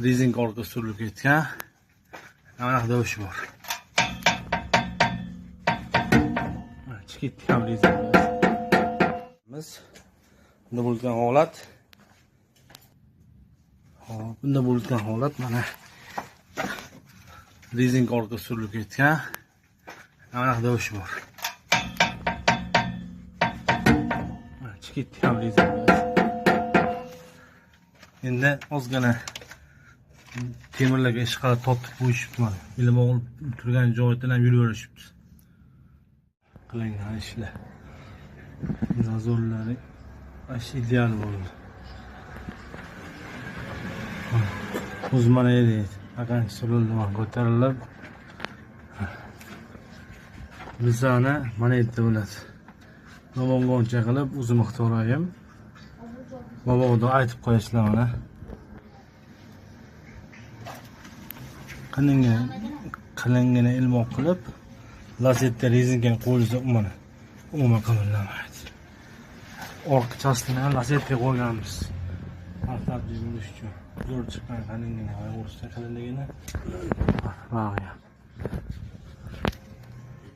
Rezinka orqa surilib ketgan. Mana do'shi bor. Chiqib ham rezinka. Bunda bo'lgan holat. Hop, bunda bo'lgan holat mana rezinka orqa surilib ketgan. Mana do'shi bor. Chiqib ham rezinka. Endi ozgina temirlarga ish qilib tortib qo'yishibdi mana. Ilm o'g'il turgan joyidan ham yuraverishibdi. Qilingan ishlar. Nazorlari ash ideal bo'ldi. O'z mana edi. Aqan surildi mana ko'tarilib. Bizani mana yerda bo'ladi. Namongoncha qilib o'zim ixtiroyim. Boboga aytib qo'yishlar mana. Qilingina ilmoq qilib, lazetda rezinkani qo'yilsa mana umuman qilinmaydi. Orqachasini ham lazetga qo'yganmiz. Tartibli bo'lish uchun. Zo'r chiqqan qilingina, o'rta qilinligini. Bog'ya.